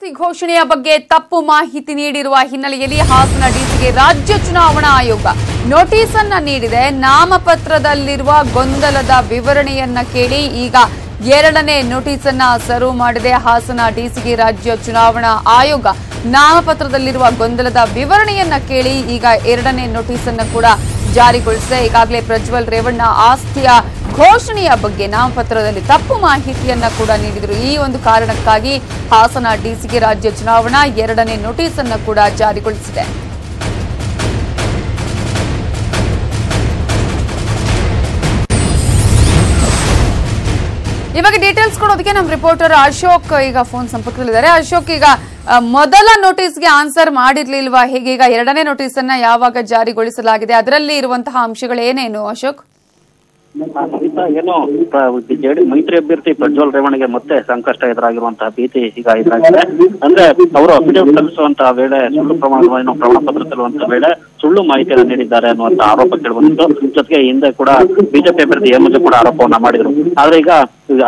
ಆಸ್ತಿ ಘೋಷಣೆಯ ಬಗ್ಗೆ ತಪ್ಪು ಮಾಹಿತಿ ನೀಡಿರುವ ಹಿನ್ನೆಲೆಯಲ್ಲಿ ಹಾಸನ ಡಿಸಿಗೆ ರಾಜ್ಯ ಚುನಾವಣಾ ಆಯೋಗ ನೋಟಿಸ್ ಅನ್ನು ನೀಡಿದೆ. ನಾಮಪತ್ರದಲ್ಲಿರುವ ಗೊಂದಲದ ವಿವರಣೆಯನ್ನ ಕೇಳಿ ಈಗ ಎರಡನೇ ನೋಟಿಸ್ ಅನ್ನು ಸರ್ವ್ ಮಾಡಿದೆ. ಹಾಸನ ಡಿಸಿಗೆ ರಾಜ್ಯ ಚುನಾವಣಾ ಆಯೋಗ ನಾಮಪತ್ರದಲ್ಲಿರುವ ಗೊಂದಲದ ವಿವರಣೆಯನ್ನ ಕೇಳಿ ಈಗ ಎರಡನೇ ನೋಟಿಸ್ ಅನ್ನು ಕೂಡ ಜಾರಿಗೊಳಿಸಿದೆ. ಈಗಾಗಲೇ ಪ್ರಜ್ವಲ್ ರೇವಣ್ಣ ಆಸ್ತಿಯ ಘೋಷಣೆಯ ಬಗ್ಗೆ ನಾಮಪತ್ರದಲ್ಲಿ ತಪ್ಪು ಮಾಹಿತಿಯನ್ನ ಕೂಡ ನೀಡಿದರು. ಈ ಒಂದು ಕಾರಣಕ್ಕಾಗಿ ಹಾಸನ ಡಿಸಿಗೆ ರಾಜ್ಯ ಚುನಾವಣಾ ಎರಡನೇ ನೋಟಿಸ್ ಅನ್ನು ಕೂಡ ಜಾರಿಗೊಳಿಸಿದೆ. ಇವಾಗ ಡೀಟೇಲ್ಸ್ ಕೊಡೋದಕ್ಕೆ ನಮ್ಮ ರಿಪೋರ್ಟರ್ ಅಶೋಕ್ ಈಗ ಫೋನ್ ಸಂಪರ್ಕದಲ್ಲಿದ್ದಾರೆ. ಅಶೋಕ್, ಈಗ ಮೊದಲ ನೋಟಿಸ್ಗೆ ಆನ್ಸರ್ ಮಾಡಿರ್ಲಿಲ್ವಾ? ಹೇಗೆ ಈಗ ಎರಡನೇ ನೋಟಿಸ್ ಅನ್ನ ಯಾವಾಗ ಜಾರಿಗೊಳಿಸಲಾಗಿದೆ? ಅದರಲ್ಲಿ ಇರುವಂತಹ ಅಂಶಗಳು ಏನೇನು ಅಶೋಕ್? ಏನು ಮೈತ್ರಿ ಅಭ್ಯರ್ಥಿ ಪ್ರಜ್ವಲ್ ರೇವಣ್ಣಗೆ ಮತ್ತೆ ಸಂಕಷ್ಟ ಎದುರಾಗಿರುವಂತಹ ಭೀತಿ ಈಗ ಇದಾಗಿದೆ. ಅಂದ್ರೆ ಅವರು ಅಫಿಡವಿಟ್ ಸಲ್ಲಿಸುವಂತಹ ವೇಳೆ ಸುಳ್ಳು ಪ್ರಮಾಣ ಪತ್ರ ಸಲ್ಲುವಂತಹ ವೇಳೆ ಸುಳ್ಳು ಮಾಹಿತಿಯನ್ನು ನೀಡಿದ್ದಾರೆ ಅನ್ನುವಂತ ಆರೋಪ ಕೇಳಿಬಂದಿತ್ತು. ಜೊತೆಗೆ ಹಿಂದೆ ಕೂಡ ಬಿಜೆಪಿ ಅಭ್ಯರ್ಥಿ ಎ ಕೂಡ ಆರೋಪವನ್ನ ಮಾಡಿದ್ರು. ಆದ್ರೆ ಈಗ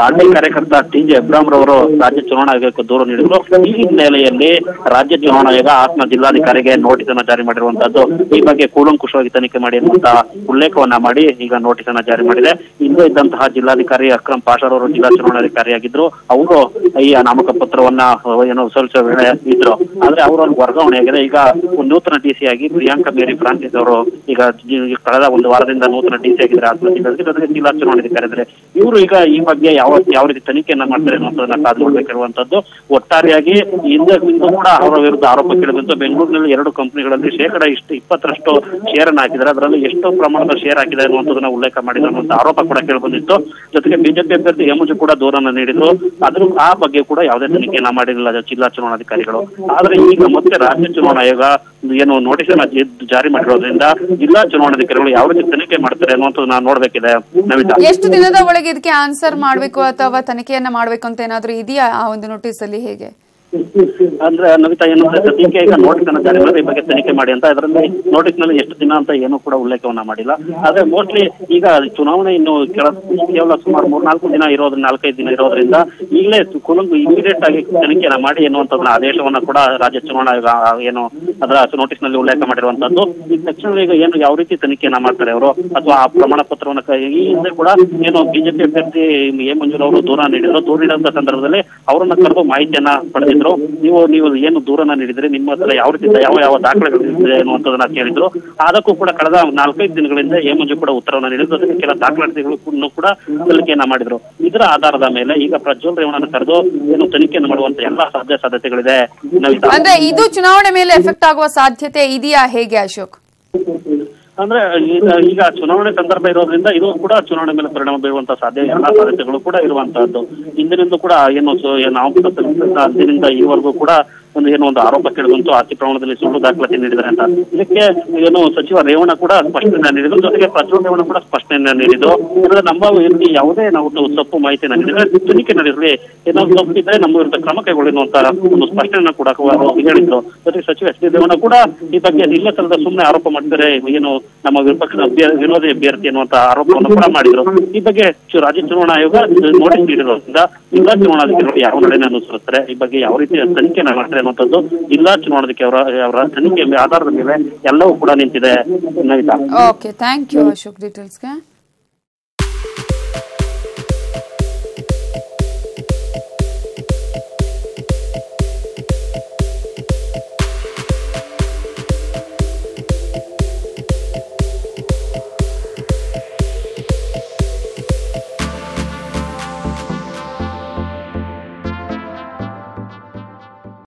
ಆರ್ಡಿ ಕಾರ್ಯಕರ್ತ ಟಿ.ಜೆ. ಅಬ್ರಾಮ್ ರವರು ರಾಜ್ಯ ಚುನಾವಣಾ ಆಯೋಗಕ್ಕೆ ದೂರು ನೀಡಿದ್ರು. ಈ ಹಿನ್ನೆಲೆಯಲ್ಲಿ ರಾಜ್ಯ ಚುನಾವಣಾ ಆಯೋಗ ಹಾಸನ ಜಿಲ್ಲಾಧಿಕಾರಿಗೆ ನೋಟಿಸ್ ಅನ್ನ ಜಾರಿ ಮಾಡಿರುವಂತದ್ದು. ಈ ಬಗ್ಗೆ ಕೂಲಂಕುಷವಾಗಿ ತನಿಖೆ ಮಾಡಿ ಅನ್ನುವಂತಹ ಉಲ್ಲೇಖವನ್ನ ಮಾಡಿ ಈಗ ನೋಟಿಸ್ ಅನ್ನ ಜಾರಿ ಮಾಡಿದೆ. ಹಿಂದೆ ಇದ್ದಂತಹ ಜಿಲ್ಲಾಧಿಕಾರಿ ಅಕ್ರಮ್ ಪಾಷಾರ್ ಅವರು ಜಿಲ್ಲಾ ಚುನಾವಣಾಧಿಕಾರಿಯಾಗಿದ್ರು. ಅವರು ಈ ನಾಮಕ ಪತ್ರವನ್ನ ಸಲ್ಲಿಸುವ ವೇಳೆ ಇದ್ರು. ಆದ್ರೆ ಅವರು ವರ್ಗಾವಣೆ ಆಗಿದೆ. ಈಗ ನೂತನ ಡಿಸಿ ಆಗಿ ಪ್ರಿಯಾಂಕಾ ಮೇರಿ ಫ್ರಾನ್ಸಿಸ್ ಅವರು ಈಗ ಕಳೆದ ಒಂದು ವಾರದಿಂದ ನೂತನ ಡಿಸಿ ಆಗಿದ್ದಾರೆ ಹಾಸನ ಜಿಲ್ಲಾ ಚುನಾವಣಾಧಿಕಾರಿ ಇದ್ದಾರೆ. ಇವರು ಈಗ ಈ ಬಗ್ಗೆ ಯಾವ ರೀತಿ ತನಿಖೆಯನ್ನ ಮಾಡ್ತಾರೆ ಅನ್ನೋದನ್ನ ಕಾದು ನೋಡ್ಬೇಕಿರುವಂತದ್ದು. ಒಟ್ಟಾರೆಯಾಗಿ ಹಿಂದೆ ಕೂಡ ಅವರ ವಿರುದ್ಧ ಆರೋಪ ಕೇಳಿದಂತ ಬೆಂಗಳೂರಿನಲ್ಲಿ 2 ಕಂಪನಿಗಳಲ್ಲಿ ಶೇಕಡ 20% ಶೇರ್ ಅನ್ನ ಹಾಕಿದ್ದಾರೆ. ಅದರಲ್ಲಿ ಎಷ್ಟು ಪ್ರಮಾಣದ ಶೇರ್ ಹಾಕಿದೆ ಅನ್ನುವಂಥದ್ದನ್ನ ಉಲ್ಲೇಖ ಮಾಡಿದ ಅನ್ನುವಂತ ಆರೋಪ ಕೂಡ ಕೇಳಿಬಂದಿತ್ತು. ಜೊತೆಗೆ ಬಿಜೆಪಿ ಅಭ್ಯರ್ಥಿ ಎ ಕೂಡ ದೂರನ್ನ ನೀಡಿದ್ರು. ಆದ್ರೂ ಆ ಬಗ್ಗೆ ಕೂಡ ಯಾವುದೇ ತನಿಖೆಯನ್ನ ಮಾಡಿರಲಿಲ್ಲ ಜಿಲ್ಲಾ ಚುನಾವಣಾಧಿಕಾರಿಗಳು. ಆದ್ರೆ ಈಗ ಮತ್ತೆ ರಾಜ್ಯ ಚುನಾವಣಾ ಆಯೋಗ ಏನು ನೋಟಿಸ್ ಅನ್ನ ಜಾರಿ ಮಾಡಿರೋದ್ರಿಂದ ಜಿಲ್ಲಾ ಚುನಾವಣಾಧಿಕಾರಿಗಳು ಯಾವ ರೀತಿ ತನಿಖೆ ಮಾಡ್ತಾರೆ ಅನ್ನುವಂಥದ್ದು ನಾವು ನೋಡ್ಬೇಕಿದೆ. ನವಿತಾ, ಎಷ್ಟು ದಿನದ ಒಳಗೆ ಇದಕ್ಕೆ ಆನ್ಸರ್ ಮಾಡಬೇಕು ಅಥವಾ ತನಿಖೆಯನ್ನ ಮಾಡಬೇಕು ಅಂತ ಏನಾದ್ರೂ ಇದೆಯಾ ಆ ಒಂದು ನೋಟಿಸ್ ಅಲ್ಲಿ? ಹೇಗೆ ಅಂದ್ರೆ ನವಿತಾ, ಏನಂದ್ರೆ ಸದ್ಯಕ್ಕೆ ಈಗ ನೋಟಿಸ್ ಅನ್ನ ಜಾರಿ ಮಾಡಿದ್ರೆ ಈ ಬಗ್ಗೆ ತನಿಖೆ ಮಾಡಿ ಅಂತ. ಅದರಲ್ಲಿ ನೋಟಿಸ್ ನಲ್ಲಿ ಎಷ್ಟು ದಿನ ಅಂತ ಏನೂ ಕೂಡ ಉಲ್ಲೇಖವನ್ನ ಮಾಡಿಲ್ಲ. ಆದ್ರೆ ಮೋಸ್ಟ್ಲಿ ಈಗ ಚುನಾವಣೆ ಇನ್ನು ಕೇವಲ ಸುಮಾರು 3-4 ದಿನ 4-5 ದಿನ ಇರೋದ್ರಿಂದ ಈಗಲೇ ಇಮಿಡಿಯೇಟ್ ಆಗಿ ತನಿಖೆಯನ್ನ ಮಾಡಿ ಎನ್ನುವಂಥದ್ದನ್ನ ಆದೇಶವನ್ನ ಕೂಡ ರಾಜ್ಯ ಚುನಾವಣಾ ಆಯೋಗ ಏನು ಅದರ ನೋಟಿಸ್ ನಲ್ಲಿ ಉಲ್ಲೇಖ ಮಾಡಿರುವಂತದ್ದು. ಈ ತಕ್ಷಣ ಈಗ ಏನು ಯಾವ ರೀತಿ ತನಿಖೆಯನ್ನ ಮಾಡ್ತಾರೆ ಅವರು ಅಥವಾ ಆ ಪ್ರಮಾಣ ಪತ್ರವನ್ನ ಈ ಹಿಂದೆ ಕೂಡ ಏನು ಬಿಜೆಪಿ ಅಭ್ಯರ್ಥಿ ಎ ಅವರು ದೂರ ನೀಡಿದಂತ ಸಂದರ್ಭದಲ್ಲಿ ಅವರನ್ನ ಕರೆದು ಮಾಹಿತಿಯನ್ನ ಪಡೆದಿದ್ರು. ನೀವು ಏನು ದೂರನ್ನ ನೀಡಿದ್ರೆ ನಿಮ್ಮ ಹತ್ರ ಯಾವ ರೀತಿ ಯಾವ ದಾಖಲೆಗಳಿದೆ ಅನ್ನುವಂಥದ್ದನ್ನ ಕೇಳಿದ್ರು. ಅದಕ್ಕೂ ಕೂಡ ಕಳೆದ 4-5 ದಿನಗಳಿಂದ ಎ ಕೂಡ ಉತ್ತರವನ್ನ ನೀಡಿದ್ರು. ಅದಕ್ಕೆ ಕೆಲ ದಾಖಲಾತಿಗಳನ್ನು ಕೂಡ ಸಲ್ಲಿಕೆಯನ್ನ ಮಾಡಿದ್ರು. ಇದರ ಆಧಾರದ ಮೇಲೆ ಈಗ ಪ್ರಜ್ವಲ್ ರೇವಣ್ಣನ ಕರೆದು ಏನು ತನಿಖೆಯನ್ನು ಮಾಡುವಂತ ಎಲ್ಲಾ ಸಾಧ್ಯತೆಗಳಿದೆ. ಅಂದ್ರೆ ಇದು ಚುನಾವಣೆ ಮೇಲೆ ಎಫೆಕ್ಟ್ ಆಗುವ ಸಾಧ್ಯತೆ ಇದೆಯಾ ಹೇಗೆ ಅಶೋಕ್? ಅಂದ್ರೆ ಈಗ ಚುನಾವಣೆ ಸಂದರ್ಭ ಇರೋದ್ರಿಂದ ಇದು ಕೂಡ ಚುನಾವಣೆ ಮೇಲೆ ಪರಿಣಾಮ ಬೀರುವಂತಹ ಎಲ್ಲಾ ಸಾಧ್ಯತೆಗಳು ಕೂಡ ಇರುವಂತಹದ್ದು. ಹಿಂದಿನಿಂದ ಕೂಡ ಅಂದಿನಿಂದ ಈವರೆಗೂ ಕೂಡ ಒಂದು ಆರೋಪ ಕೇಳಿದಂತೂ ಅತಿ ಪ್ರಮಾಣದಲ್ಲಿ ಸುಳ್ಳು ದಾಖಲಾತಿ ನೀಡಿದ್ದಾರೆ ಅಂತ. ಇದಕ್ಕೆ ಸಚಿವ ರೇವಣ್ಣ ಕೂಡ ಸ್ಪಷ್ಟನೆ ನೀಡಿದ್ರು. ಜೊತೆಗೆ ಪ್ರಜ್ವಲ್ ರೇವಣ್ಣ ಕೂಡ ಸ್ಪಷ್ಟನೆ ನೀಡಿದ್ರು. ನಮ್ಮ ಯಾವುದೇ ನಾವು ತಪ್ಪು ಮಾಹಿತಿಯನ್ನ ನೀಡಿದ್ರೆ ತನಿಖೆ ನಡೆಸಲಿ, ಏನಾದ್ರು ತಪ್ಪಿದ್ರೆ ನಮ್ಮ ವಿರುದ್ಧ ಕ್ರಮ ಕೈಗೊಳ್ಳುವಂತ ಒಂದು ಸ್ಪಷ್ಟನೆ ಕೂಡ ಹೇಳಿದ್ರು. ಜೊತೆಗೆ ಸಚಿವ ಎಸ್ ಡಿ ರೇವಣ್ಣ ಕೂಡ ಈ ಬಗ್ಗೆ ಇಲ್ಲ ಸಲ್ಲದ ಸುಮ್ಮನೆ ಆರೋಪ ಮಾಡಿದರೆ ನಮ್ಮ ವಿಪಕ್ಷ ವಿರೋಧಿ ಅಭ್ಯರ್ಥಿ ಅನ್ನುವಂತ ಆರೋಪವನ್ನು ಕೂಡ ಮಾಡಿದ್ರು. ಈ ಬಗ್ಗೆ ರಾಜ್ಯ ಚುನಾವಣಾ ಆಯೋಗ ನೋಟಿಸ್ ನೀಡಿರೋದ್ರಿಂದ ಜಿಲ್ಲಾ ಚುನಾವಣಾಧಿಕಾರಿಗಳು ಯಾವ ನಡೆಯನ್ನು ಅನುಸರಿಸ್ತಾರೆ, ಈ ಬಗ್ಗೆ ಯಾವ ರೀತಿ ತನಿಖೆನ ಮಾಡ್ತಾರೆ ಅನ್ನುವಂಥದ್ದು ಜಿಲ್ಲಾ ಚುನಾವಣಾಧಿಕಾರಿ ಅವರ ತನಿಖೆ ಆಧಾರದ ಮೇಲೆ ಎಲ್ಲವೂ ಕೂಡ ನಿಂತಿದೆ. Okay, thank you Ashok ಡೀಟೇಲ್ಸ್ಗೆ.